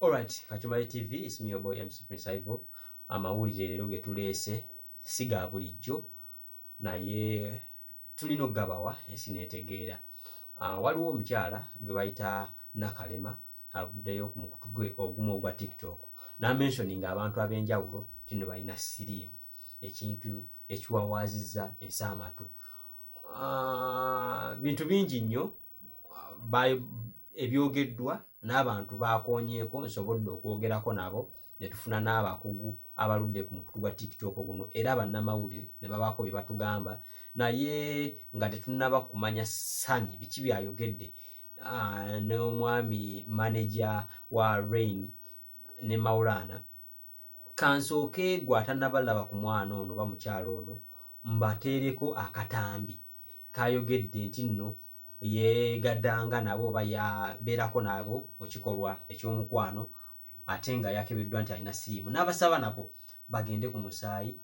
Alright, Kachumali TV, it's me your boy MC Prince Ivo. Amawulire leero ge tuleese siga bulijjo naye tulina okugabawa ensi neetegeera. Waliwo omukyala gwe bayita Nakalema avuddeyo ku mukutu gwe ogumu ogwa TikTok n'amentioninga abantu ab'enjawulo tino balina Siriimu, ekintu ekiwawaazizza ensi amatu. Bintu bingi nnyo ebyogeddwa n'abantu bakonyeeko nsobodde okwogerako nabo ne tufuna n'abakugu abaludde ku mukutu gwa TikTok guno era bannamawulire ne babaako bye batugamba naye nga tetunnaba kumanya ssani biki byayogedde. N'omwami manager wa Rain ne Maulana kansooke gw'atannabalaba ku mwana ono ba mukyalo ono mbateereko akatambi kayogedde nti nno yeegaddanga nabo oba yabeerako nabo mu kikolwa eky'omukwano ate nga yakebeddwa nti alina Siriimu n'abasaba nabo bagende ku musaayi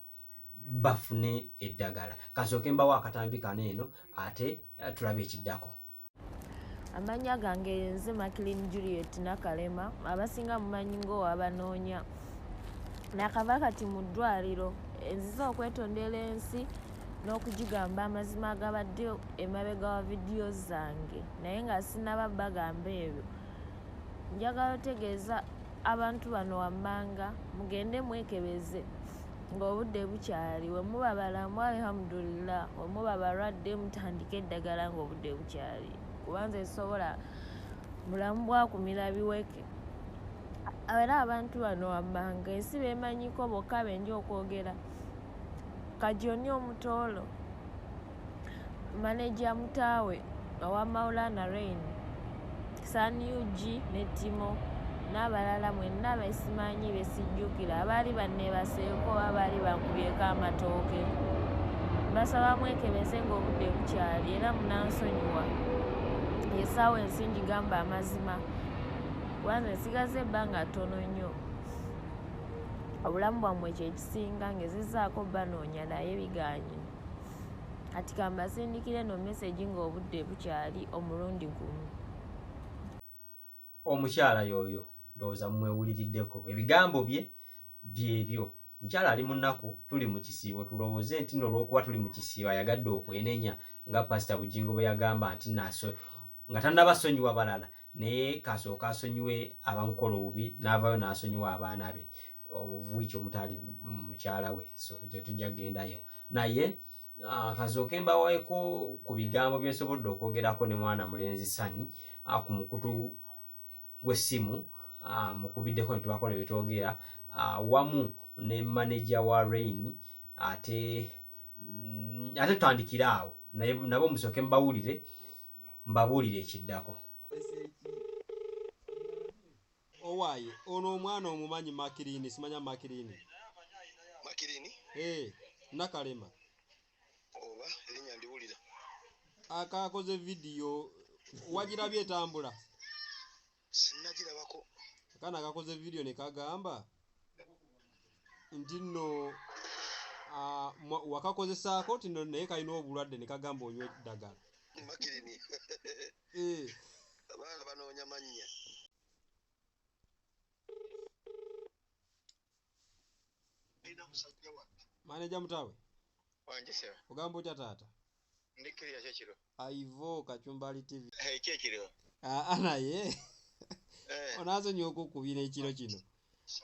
bafune eddagala. Kansooke mbawo akatambi kano eno ate tulabe ekiddako. Amanya gange nze Makilini Juliet Nakalema abasinga mumanyi ng'owabanoonya nakava kati mu ddwaliro enziza okwetondera ensi n'okugigamba amazima agabadde emabega wa vidiyo zange naye nga sinaba bagamba ebyo. Njagala otegeeza abantu bano wammanga mugende mwekebeze ng'obudde bukyali, we muba balamu alhamdulillah, we muba balwadde mutandike eddagala ng'obudde bukyali kubanza esobola mulamu bwakumira biweke. Era abantu bano wammanga ensi beemanyiko bokka benja okwogera. Kajoni Omutoolo, manager Mutaawe owa Maulana Rain, Sanyuji ne Timo n'abalala mwenna besimanyi besijjukira abaali banneebaseeko abaali bankubyeko amatooke. Basaba mwekebeze ng'obudde bukyali era munansonyiwa. Yesaawa ensi ngigamba amazima kubanza nsigaze ebbanga ttono nnyo. Obulamu bwammwe kyekisinga ngezezaako banoonya naye bigaanyi. Kati kambasindikire no message ng'obudde bukyali omulundi gumu. Omukyala y'oyo ndowooza mwewuliriddeko ebigambo bye byebyo. Mukyala ali mu nnaku, tuli mu kisiibo tulowooze nti n'olwokuba tuli mu kisiibo ayagadde okwenenya nga Pastor Bujingo bwe yagamba nti nga tannabasonyiwa balala naye kasooka asonyiwe abamukola obubi n'avaayo n'asonyiwa abaana be obuvuiki omutali mukyala we, so tetujja kugendayo naye kasooke mbaweeko ku bigambo bye nsobodde okwogerako ne mwana mulenzi Sani ku mukutu gw'essimu mukubiddeko ne tubaako ne betwogera wamu ne manager wa Rain ate tutandikire awo nabo musooke mbabuulire ekiddako. Owaaye ono omwana omumanyi Makilini, simanya Makilini. Makilini? Nakalema. Oba erinnya ndiwulira. Akakoze vidiyo wagirabye etambula? Sinnagirabako. Kana akakoze vidiyo ne kagamba nti nno wakakozesaako ti nno naye kalina obulwadde ne kagamba onywe eddagala. Makilini. Abaana banoonya mannya. Manager Mutaawe. Wanje sewa. Ogamba otya taata? Ndikiriya kyekiro. Ivo Kachumbali TV. Kyekiro. Naye onaasonyiwa okukubira ekiro kino.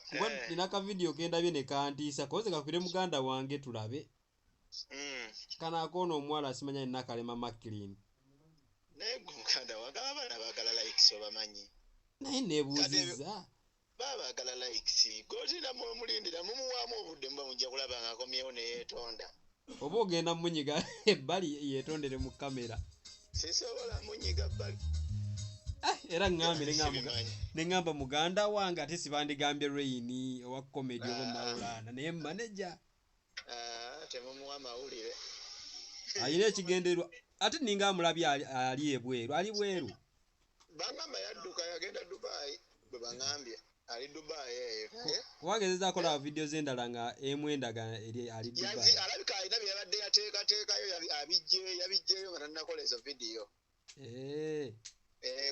Kuba nina ka vidiyo kendabye ne kantiisa koze kakubire muganda wange tulabe. Kana akoono omuwala simanya ni Nakalema Makilini. Naye muganda wange abaana baagala likes obamanyi. Naye neebuuzizza. Baagala likes. Gozina mulindira mumuwaamu obudde mba mujja kulaba nga akomyewo ne yeetonda. Oba ogenda munyiga ebbali yeetondere mu kamera. Sisobola munyiga bbali. Era ngambe ne ngamba muganda wange ate sibandigambye Rain owa comedy oba Maulana naye manager. Temumuwa mawulire. Ayina ekigendererwa ate ninga amulabye ali ebweru, ali bweru. Bangamba yadduka yagenda Dubai bwe bangambye. Ali Dubai eyo. Wagezezaako la video z'endala nga emwendaga eri ali Dubai. Alabika alina bye yabadde yateekateekayo yabijjeyo nga tannakola ezo vidiyo.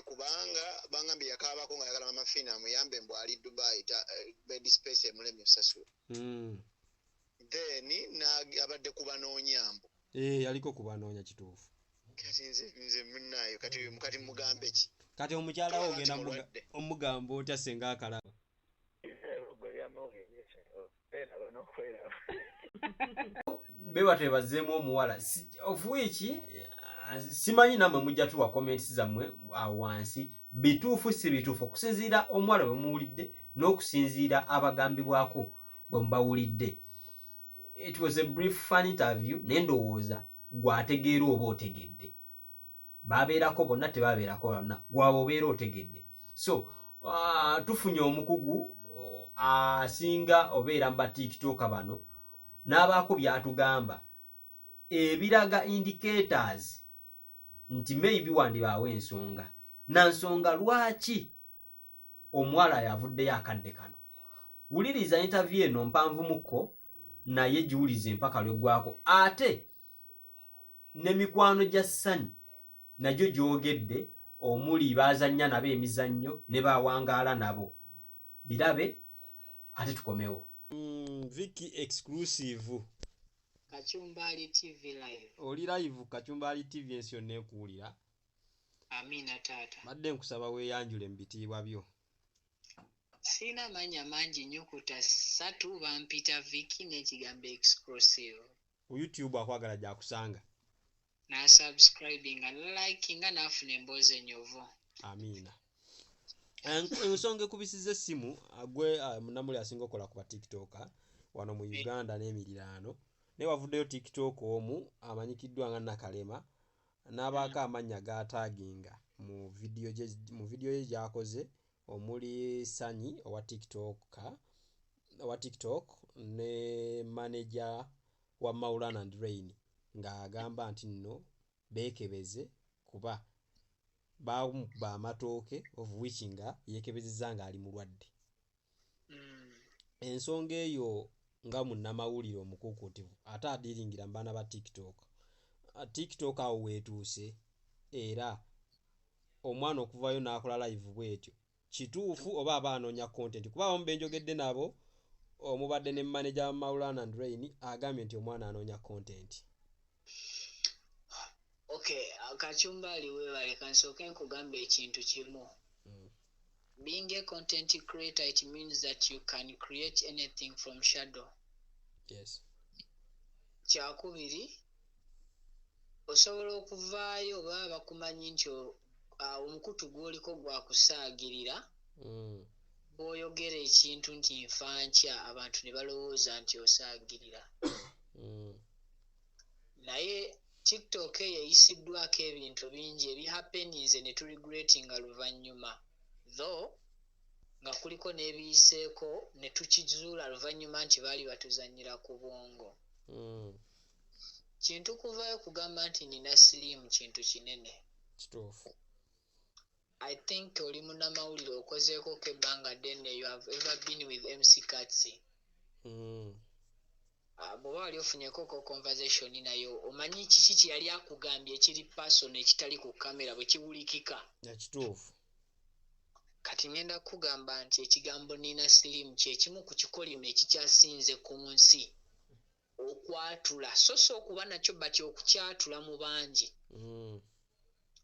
kubanga bangambye yakaabako nga yagala amafina amuyambe mbu ali Dubai bed space emulemye osasula. Then abadde kubanoonya mbu yaliko kubanoonya kituufu. Kati nze munnayo kati mugambe ki? Kati omukyala wo ogenda omugamba otya senga akalaba? Beba twebazeemu omuwala ofuiki simanyi namwe mujja tuwa comments zammwe awo wansi bituufu si bituufu okusinziira omuwala we muwulidde n'okusinziira abagambibwako bwe mubawulidde. It was a brief fun interview naye ndowooza gwategeera oba otegedde. Babeerako bonna tebabeerako bonna gwaba obeera otegedde. So tufunye omukugu asinga obeera mba TikTok bano n'abaako byatugamba ebiraga indicators nti maybe wandibaawo ensonga. Nansonga lwaki omuwala yavuddeyo akadde kano. Wuliriza interview eno mpanvumuko naye giwulize empaka lweggwako. Ate ne mikwano gya Ssanyu nagyo gyogedde omuli bazannya nabo emizannyo ne bawangaala nabo. Birabe ate tukomewo. Vicky exclusive. Kachumbali TV live. Oli live Kachumbali TV ensi yonna ekuwulira. Amina taata. Badde nkusaba weeyanjule mu bitiibwa byo. Sina manya mangi nyukuta 3 bampita Vicky n'ekigambo exclusive. Ku YouTube akwagala gyakusanga. Na subscribing and liking nga nafuna emboozi enyovu. Amina. Ensonga ekubisiza essimu agwe munamuli asinga okola ku TikTok wano mu Uganda n'emiriraano. Ne wavuddeyo TikTok omu amanyikiddwa nga Nakalema n'abaako amannya g'ataaginga mu video ye gy'akoze omuli Sanyi owa TikTok ne manager wa Maulana and Rain ng'agamba nti nno beekebeze kuba bamukuba amatooke of which nga yeekebezezza ng'ali mulwadde. Ensonga eyo nga munnamawulire omukuukutivu ate adiringira mu baana ba TikTok awo weetuuse era omwana okuvayo n'akola live bw'etyo kituufu oba aba anoonya content kuba abamu benjogedde nabo omubadde ne manager wa Maulana and Rain agambye nti omwana anoonya content. Okay, Kachumbali weebale kansooke nkugamba ekintu kimu. Being a content creator, it means that you can create anything from shadow. Yes. Kyakubiri osobola okuvaayo oba bakumanyi nti omukutu gw'oliko gwa kusaagirira bw'oyogera ekintu nti nfa nkya abantu ne balowooza nti osaagirira. Naye TikTok eyisiddwako ebintu bingi ebihappeninze ne turegretinga luvannyuma. Though nga kuliko n'ebiyiseeko ne tukizuula luvannyuma nti baali batuzannyira ku bwongo. Kintu kuvaayo kugamba nti nina Siriimu kintu kinene. Kituufu. I think oli munnamawulire okozeeko kebbanga ddene you have ever been with MC Katsi. Bw'oba wali ofunyeko ko conversation nayo omanyi kiki kye yali akugambye ekiri person ekitali ku kamera bwe kiwulikika. Kituufu. Kati ngenda kugamba nti ekigambo nina Siriimu kye kimu ku kikolimo ekikyasinze ku nsi okwatula so okuba nakyo bati okukyatula mu bangi.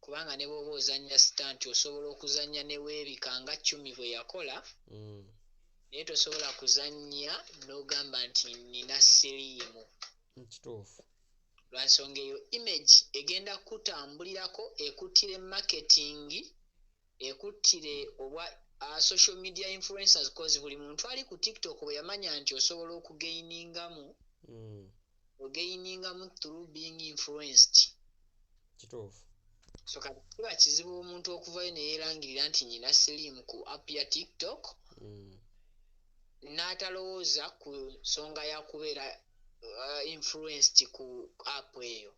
Kubanga ne bw'oba ozannya stunt osobola okuzannya ne weebika nga Cumi bwe yakola naye tosobola kuzannya n'ogamba nti nina Siriimu. Kituufu. Lwa nsonga eyo image egenda kutambulirako ekuttire marketing ekuttire obwa social media influencers cause buli muntu ali ku TikTok bwe yamanya nti osobola okugainingamu ogainingamu through being influenced. Kituufu. So kati kiba kizibu omuntu okuvayo ne yeerangirira nti nina Siriimu ku app ya TikTok n'atalowooza ku nsonga ya kubeera influenced ku app eyo.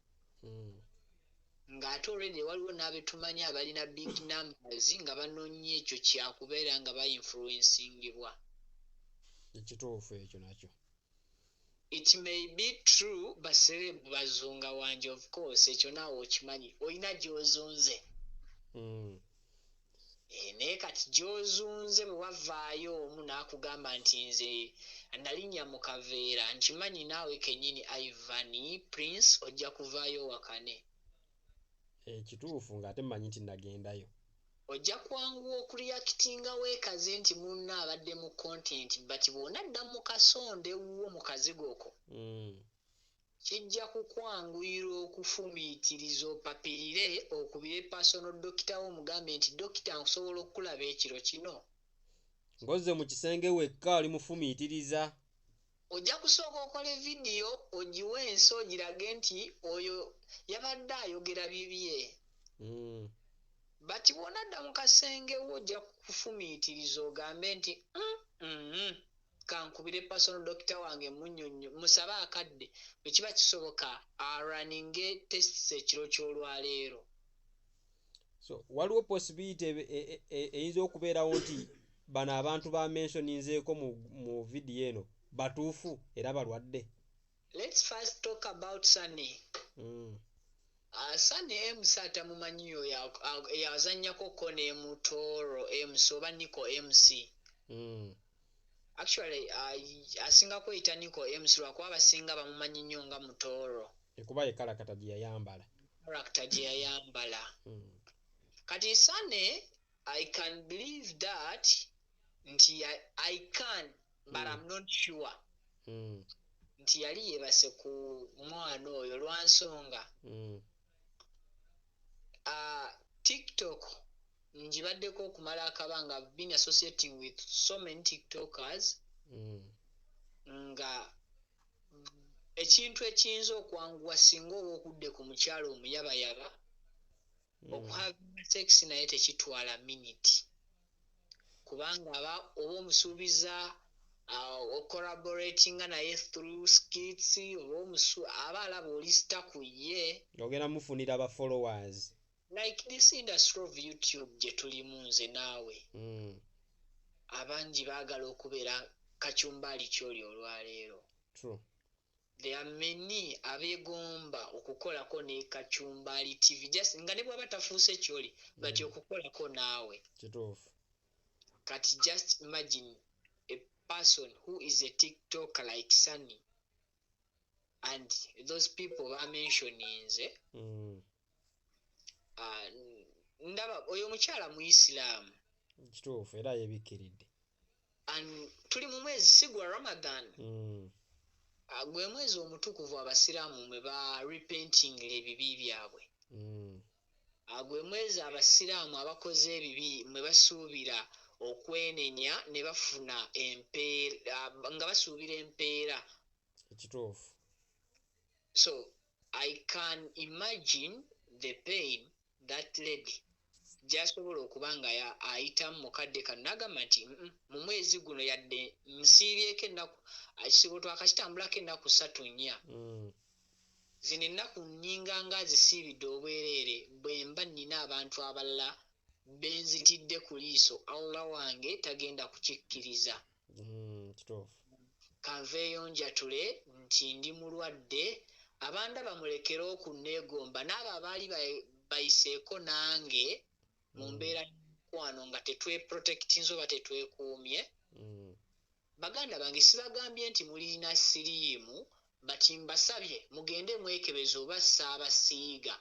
Ng'ate already waliwo n'abetumanyi abalina big numbers nga banoonya ekyo kyakubeera nga ba-influencingibwa. Ekituufu ekyo nakyo. It may be true baserebu bazunga wanje of course ekyo naawe okimanyi olina gy'ozunze. naye kati gy'ozunze bwe wavaayo omu n'akugamba nti nze nalinnya mu kaveera nkimanyi naawe kennyini Ivan Prince ojja kuvaayo wakane. Kituufu ng'ate mmanyi nti nagendayo. Ojja kwanguwa okureactinga weekaze nti munno abadde mu content but bw'onadda mu kasonde ewuwo mu kazigoko kijja kukwanguyira okufumiitiriza opapirire okubire personal doctor wo omugambe nti dokita nkusobola okukulaba ekiro kino. Ngozze mu kisenge wekka oli mufumiitiriza. Ojja kusooka okole vidiyo ogiwe ensi ogirage nti oyo yabadde ayogera bibye. But bw'onadda mu kasenge wo ojja kufumiitiriza ogambe nti kankubire personal doctor wange Munywe musabe akadde bwe kiba kisoboka running tests ekiro ky'olwaleero. So waliwo possibility eyinza okubeerawo nti bano abantu ba mentioninzeeko mu vidiyo eno batuufu era balwadde. Let's first talk about Sunny. Sunny MC atamumanyiyo yazannyako Kone Mutoro MC oba Nico MC. Actually asinga kweyita Nico MC lwakuba abasinga bamumanyi nnyo nga Mutoro. Ekuba ye kalakata gye yayambala. Karakata gye yayambala. Kati Sunny, I can believe that nti I can but I'm not sure. Nti yali yeebase ku mwana oyo lwa nsonga. TikTok njibaddeko okumala akabanga I've been associating with so many TikTokers nga ekintu ekiyinza okwanguwa singa oba okudde ku mukyalo omuyabayaba okuhaving sex naye tekitwala minute kubanga oba omusuubiza collaborating naye through skits aba alaba oli staku ye ogenda mufunira aba followers like this industry of YouTube gye tulimu nze naawe abangi baagala okubeera kacumbali kyoli olwaleero. True. There are many abeegomba okukolako ne kacumbali TV just nga ne bw'aba tafuuse kyoli but okukolako naawe. Kituufu. Kati just imagine a person who is a TikToker like Sunny and those people are mentioning ndaba oyo mukyala Muisiraamu. Kituufu era yebikkiridde. And tuli mu mwezi si gwa Ramadan. Gwe mwezi omutukuvu abasiraamu mwe ba repenting ebibi byabwe. Gwe mwezi abasiraamu abakoze ebibi mwe basuubira okwenenya ne bafuna empeera nga basuubira empeera. Kituufu. So I can imagine the pain that lady gyasobola okuba nga ayitamu mukadde kano n'agamba nti mu mwezi guno yadde nsiibyeko ennaku ekisibo twakakitambulako ennaku 3-4 zino ennaku nninga nga zisiibidde obwereere bwe mba nnina abantu abalala benzitidde ku liiso Allah wange tagenda kukikkiriza. Kanveeyo njatule nti ndi mulwadde abanda bamulekere okunneegomba n'abo abaali bayiseeko nange mu mbeera y'omukwano nga tetweprotectinze oba tetwekuumye. Baganda bange sibagambye nti mulina siriimu bati mbasabye mugende mwekebeza oba saabasiiga.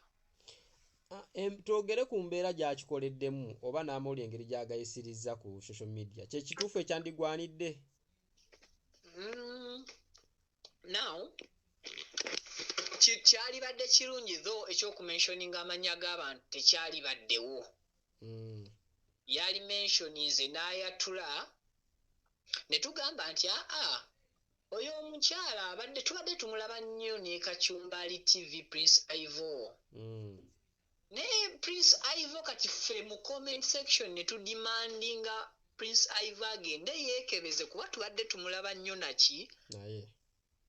Twogere ku mbeera gy'akikoleddemu oba n'amawulire engeri gy'agayisirizza ku social media kye kituufu ekyandigwanidde. Now kyalibadde kirungi tho ekyokumentioninga amanya g'abantu tekyalibaddewo. Yali mentioninze n'ayatula ne tugamba nti oyo omukyala abadde tubadde tumulaba nnyo ne Kacumbali TV Prince Ivo. Naye Prince Ivo kati ffe mu comment section ne tudimandinga Prince Ivo agende yeekebeze kuba tubadde tumulaba nnyo naki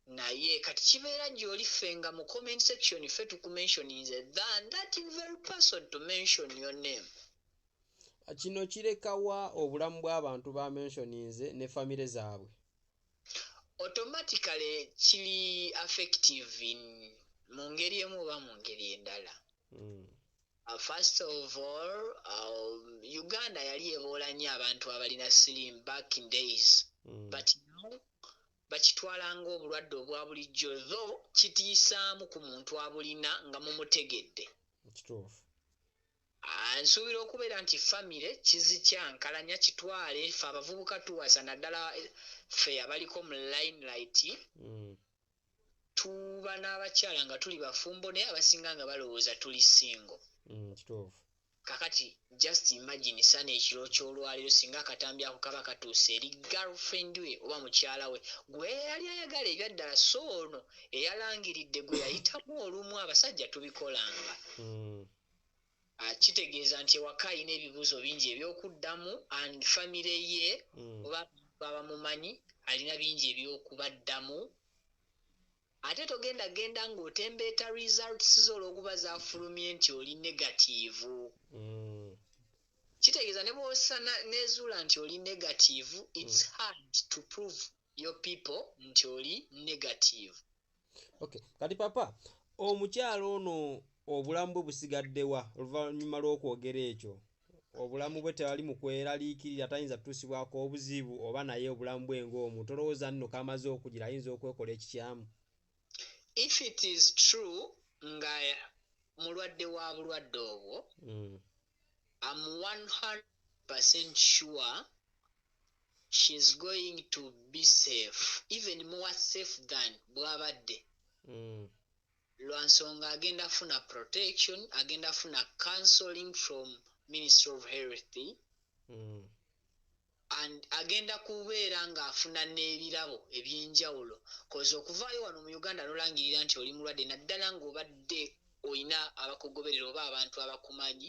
naye kati kibeera gy'oli ffe nga mu comment section ffe tukumentioninze than that very person to mention your name. Kino kirekawa obulamu bw'abantu ba mentioninze ne famire zaabwe. Automatically kiri effective mu ngeri emu oba mu ngeri endala. First of all, Uganda yali eboola nnyo abantu abalina siriimu back in days. But now bakitwala ng'obulwadde obwa bulijjo, though kitiisaamu ku muntu abulina nga mumutegedde. Kituufu. Nsuubira okubeera nti famire kizikyankalanya kitwale ffe abavubuka tuwasa naddala ffe abaliko mu limelight. Tuba n'abakyala nga tuli bafumbo naye abasinga nga balowooza tuli single. Kituufu. Kakati just imagine sana ekiro ky'olwaliro singa akatambi ako kaba katuuse eri girlfriend we oba mukyala we gwe yali ayagala ebyaddala, so ono eyalangiridde gwe yayitamu olumu. Abasajja tubikolanga. Kitegeeza nti ewaka alina ebibuuzo bingi ebyokuddamu and famire ye oba abamumanyi alina bingi ebyokubaddamu. Ate togenda ng'otembeeta results zo olw'okuba zaafulumye nti oli negatiivu. Kitegeeza ne bw'osa nezuula nti oli negatiivu, it's hard to prove your people nti oli negative. Okay, kati papa, omukyalo ono obulamu bwe busigaddewa oluvannyuma lw'okwogera ekyo? Obulamu bwe tewali mu kweraliikirira, tayinza tutusibwako obuzibu, oba naye obulamu bwe ng'omuntu olowooza nno kamaze okugira ayinza okwekola ekikyamu? If it is true nga mulwadde wa bulwadde obwo, I'm 100% sure she's going to be safe, even more safe than bw'abadde. Lwansonga agenda funa protection, agenda funa counseling from Ministry of Health, and agenda kubeera ng'afuna n'ebirabo ebyenjawulo. Koza okuvaayo wano mu Uganda n'olangirira nti oli mulwadde, naddala ng'obadde olina abakugoberera oba abantu abakumanyi,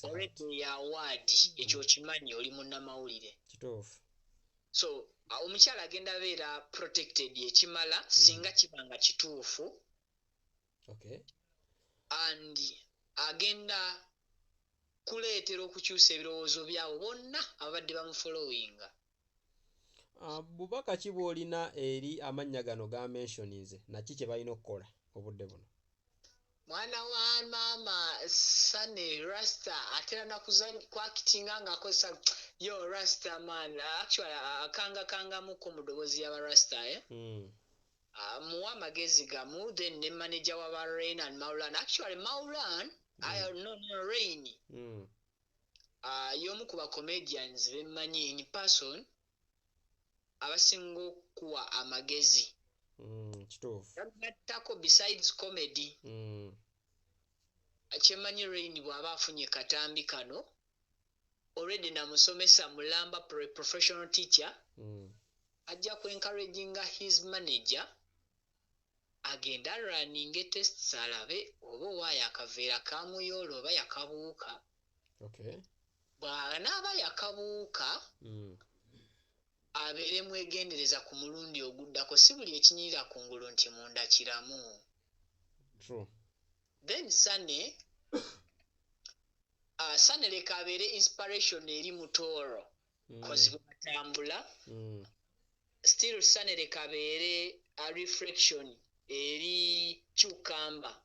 olwedde ya awaadi ekyo kimanyi oli munnamawulire. Kituufu. So omukyala agenda beera protected ekimala singa kiba nga kituufu. Okay. And agenda kuleetera okukyusa ebirowoozo byabo bonna ababadde bamufollowinga. Bubaka ki bw'olina eri amannya gano ga mentioninze, naki kye balina okukola obudde buno? Mwana wa maama Sane Rasta atera nakwakitinga ng'akozesa yo Rasta man, actually akangamuko mu ddoboozi y'aba Rasta. Muwa amagezi gamu, then ne manager w'aba Rain and Maulan. Actually Maulan Rain y'omu ku ba comedians bemmanyi in person abasinga okuwa amagezi. Kituufu. Yagattako besides comedy. Kyemmanyi Rain bw'aba afunye katambi kano already namusomesa mulamba professional teacher, ajja ku encouraginga his manager agenda running tests alabe oba owaayo akaveera kamuyoola oba yakabuuka. Okay. Bw'anaaba yakabuuka abeere mwegendereza ku mulundi oguddako, si buli ekinyirira ku ngulu nti munda kiramu. True. Then Sane leka abeere inspiration eri Mutooro kozi bw'atambula. Still Sane leka abeere a reflection eri Kyukamba.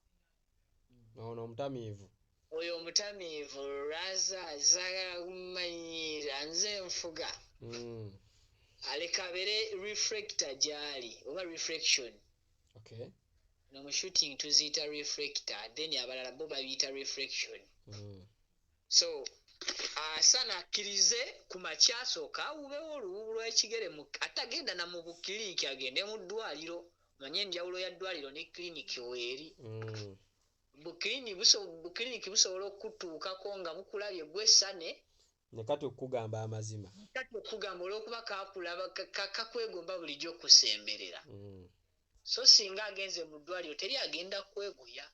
Ono omutamiivu. Oyo omutamiivu Raza azagala kumanyira nze nfuga. Aleka abeere reflector gy'ali oba reflection. Okay. No mu shooting tuziyita reflector, then abalala bo babiyita reflection. So Sana akkirize ku makyasooka awubewo oluwubu lw'ekigere atagenda na mu bukiliniki, agende mu ddwaliro. Manye enjawulo ya ddwaliro ne kiliniki weeri. Bukiliniki busobola okutuukako nga bukulabye gwe Sane ne kati okugamba amazima. Kati okugamba olw'okuba kakulaba kakwegomba bulijjo okusemberera. So singa agenze mu ddwaliro teri agenda kweguya.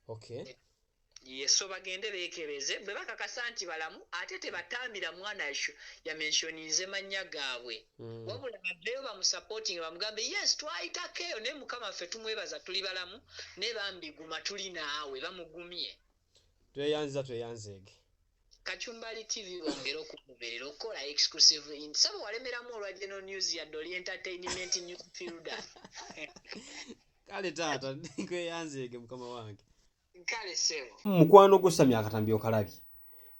Okay. Yeso bagende beekebeze bwe bakakasa nti balamu ate tebatambira mwana ya mentioninze mannya gaabwe. Wabula baveeyo bamusupporting bamugambe yes twayitakeyo ne mukama ffe tumwebaza tuli balamu ne bambiguma tuli naawe bamugumye. Tweyanzeege. Kachumbali TV ongera okugoberera okola exclusive insaba walemeramu olwa General News ya Dolly Entertainment News Fielder. Kale taata nkweyanzeege mukama wange. kale sebo mukwano gusami akatambi okalabye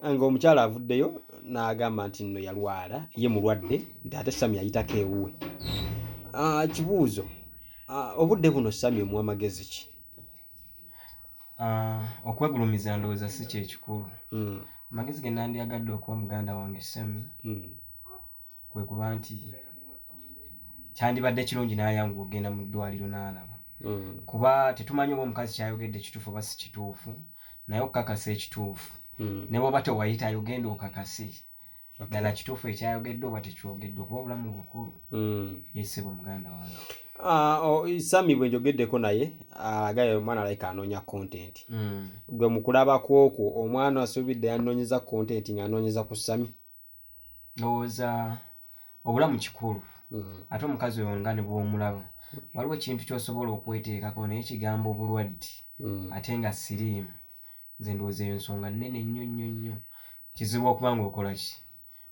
nga omukyala avuddeyo n'agamba nti nno yalwala ye mulwadde nti ate Sami ayitako ewuwe. Kibuuzo, obudde buno Sami omuwa magezi ki? Okwegulumiza ndowooza si kyekikulu. Amagezi ge nandyagadde okuwa muganda wange Sami kwe kuba nti kyandibadde kirungi n'ayangu ogenda mu ddwaliro n'alaba. Kuba tetumanyi oba omukazi kyayogedde kituufu oba si kituufu, naye okukakasa ekituufu ne bw'oba tewayitayo ogenda okakase ddala kituufu ekyayogedde oba tekyogedde okuba obulamu bukulu. Yesebo muganda wange. Sami bwe njogeddeko naye agaye omwana alabika anoonya content. Gwe mu kulabako okwo omwana asuubidde yanoonyeza content ng'anoonyeza ku Sami. Ndowooza obulamu kikulu ate omukazi oyo nga ne bw'omulaba waliwo ekintu ky'osobola okweteekako naye kigambo obulwadde ate nga siriimu. Nze ndowooza eyo nsonga nnene nnyo nnyo nnyo. Kizibu okuba ng'okola ki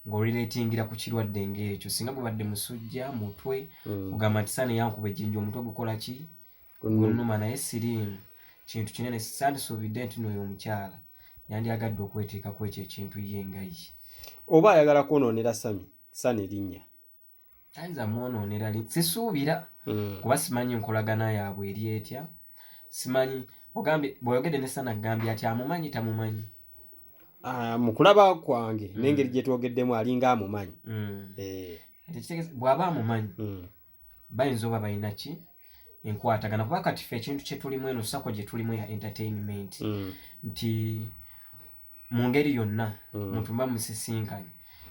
ng'olireetingira ku kirwadde ng'ekyo. Singa gubadde musujja mutwe ogamba nti sani yankuba ejjinja omutwe gukola ki gunnuma, naye siriimu kintu kinene. Sandisuubidde nti n'oyo omukyala yandyagadde okweteekako ekyo ekintu ye nga ye. Oba ayagala kwonoonera Sani linnya? Ayinza mwonoonera sisuubira kuba simanyi nkolagana yaabwe eri etya. Simanyi ogambye bw'oyogedde ne Sani agambye ati amumanyi tamumanyi. Mu kulaba kwange n'engeri gye twogeddemu alinga amumanyi. Bw'aba amumanyi bayinza oba balina ki enkwatagana, kuba kati ffe ekintu kye tulimu eno sako gye tulimu ya entertainment nti mu ngeri yonna muntu mba musisinkanye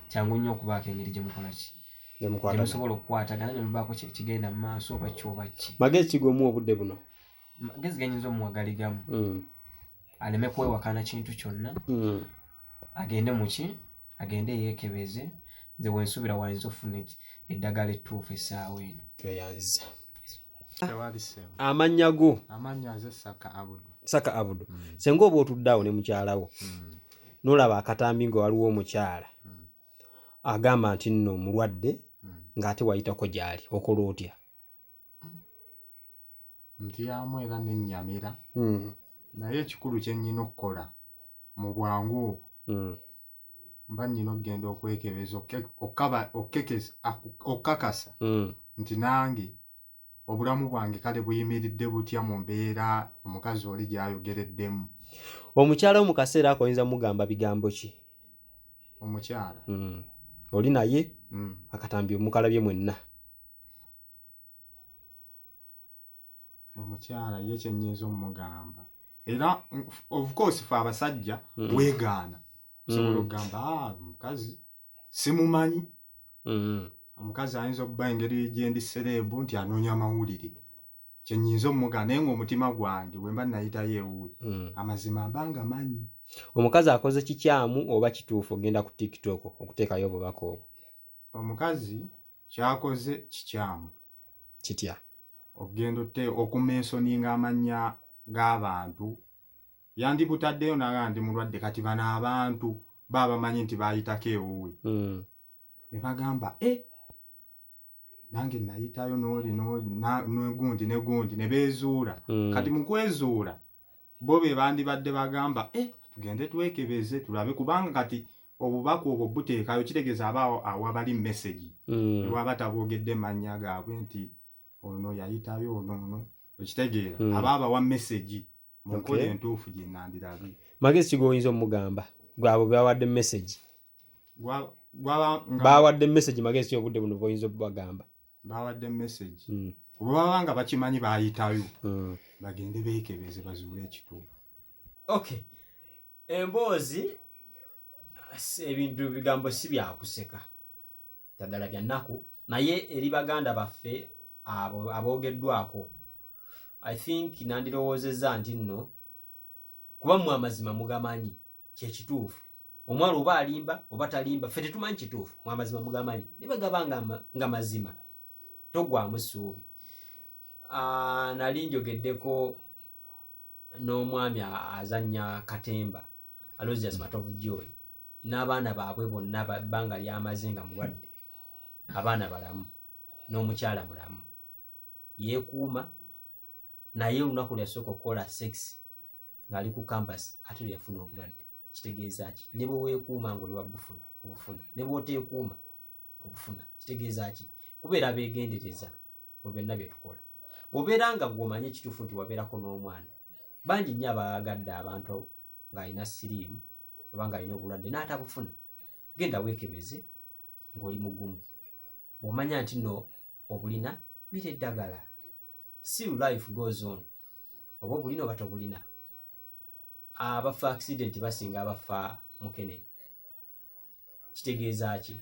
kyangu nnyo okubaako engeri gye mukola ki gye musobola okukwatagana ne mubaako kigenda mu maaso oba kyoba ki. Magezi kigomu obudde buno? Magezi genyinza omuwagaligamu aleme kwewakana kintu kyonna, agende muki agende yeekebeze. Nze bwensubira wayinza ofuna eddagala ettuufu essaawa eno. Tweyanziza. Amannya go? Amannya nze Saka Abudu. Saka Abudu. Senga oba otuddeawo ne mukyalawo n'olaba akatambi nga waliwo omukyala agamba nti nno omulwadde ng'ate wayitako gy'ali, okola otya? Ntyamu era n'ennyamira. Naye ekikulu kye nnyina okukola mu bwangu obwo mba nnyina okugenda okwekebeza okukakasa nti nange obulamu bwange kale buyimiridde butya mu mbeera omukazi oli gy'ayogereddemu. Omukyala mu kaseera ako oyinza mugamba bigambo ki? Omukyala oli naye akatambi omukalabye mwenna. Omukyala ye kye nnyinza omugamba, era of course fe abasajja weegaana osobola okugamba omukazi simumanyi. Omukazi ayinza okuba engeri gye ndi sereebu nti anoonya amawulire, kye nnyinza omugamba, naye ng'omutima gwange bwe mba nayitayo ewuwe amazima mba nga manyi. Omukazi akoze kikyamu oba kituufu ogenda ku TikTok okuteekayo obubaka obwo? Omukazi kyakoze kikyamu. Kitya? Okugenda okumensoninga amannya g'abantu, yandibutaddeyo naga ndi mulwadde, kati bano abantu baba bamanyi nti baayitako ewuwe ne bagamba nange nayitayo n'oli n'egundi n'egundi ne beezuula. Kati mu kwezuula bo be bandibadde bagamba tugende twekebeze tulabe, kubanga kati obubaka obwo buteekayo kitegeeza awabali message ne bwaba tabwogedde mannya gaabwe nti ono yayitayo ono ekitegeera aba abawa message mu nkola entuufu gye nandirabye. Magezi ki g'oyinza omugamba gwabo bawadde message? Bawadde message magezi ki obudde buno bw'oyinza okubagamba? Bawadde message oba baba nga bakimanyi baayitayo bagende beekebeze bazuule ekituufu. Okay, emboozi ebintu bigambo si byakuseka ddagala bya nnaku, naye eri baganda baffe abo aboogeddwako I think nandirowoozezza nti nno kuba mmwe amazima mugamanyi kyekituufu. Omwala oba alimba oba talimba ffe tetumanyi kituufu, mu amazima mugamanyi ne bagaba nga mazima togwamu ssuubi. Nali njogeddeko n'omwami azannya katemba Aloysius Matovu Joy n'abaana baabwe bonna bbanga lyamaze nga mulwadde, abaana balamu n'omukyala mulamu, yeekuuma naye olunaku lyasooka okukola sex ng'ali ku campus ate yafuna obulwadde. Kitegeeza ki? Ne bwe weekuuma ng'oli wa bufuna obufuna, ne bw'oteekuuma obufuna. Kitegeeza ki? Kubeera beegendereza mu byonna bye tukola. Bw'obeera nga gw'omanyi ekituufu nti wabeerako n'omwana, bangi nnyo abaagadde abantu ng'alina siriimu oba ng'alina obulwadde n'atabufuna. Genda weekebeze ng'oli mugumu. Bw'omanya nti nno obulina, mira eddagala. Still life goes on. Oba obulina oba tobulina. Abafa accident basinga abafa mukene. Kitegeeza ki?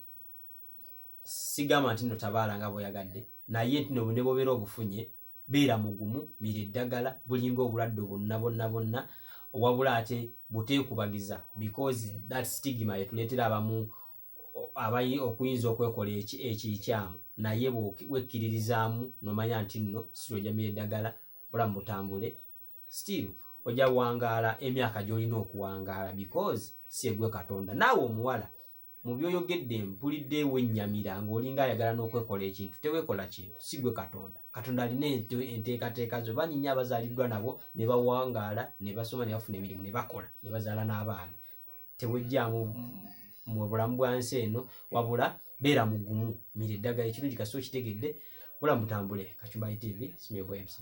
Sigamba nti nno tabaala nga bw'oyagadde, naye nti nno ne bw'obeera obufunye, beera mugumu, mira eddagala, bulinga obulwadde bonna, wabula ate buteekubagiza because that stigma yetuleetera abamu okuyinza okwekola ekikyamu, naye bwekkiririzaamu n'omanya nti nno si ojja mira eddagala, obulamu butambule, still ojja wangaala emyaka gy'olina okuwangaala because si egwe Katonda. Naawe omuwala mu by'oyogedde mpulidde wennyamira ng'olinga ayagala n'okwekola ekintu, teweekola kintu, si gwe Katonda. Katonda alina enteekateeka ze. Bangi nnyo abazaaliddwa nabo ne bawangaala, ne basoma, ne bafuna emirimu, ne bakola, ne bazaala n'abaana. Tewejjaamu mu bulamu bwa nsi eno, wabula beera mugumu, mira eddagala. Ekirungi kasita okitegedde, bulamu butambule. Kacumbali TV, Siriimu MC.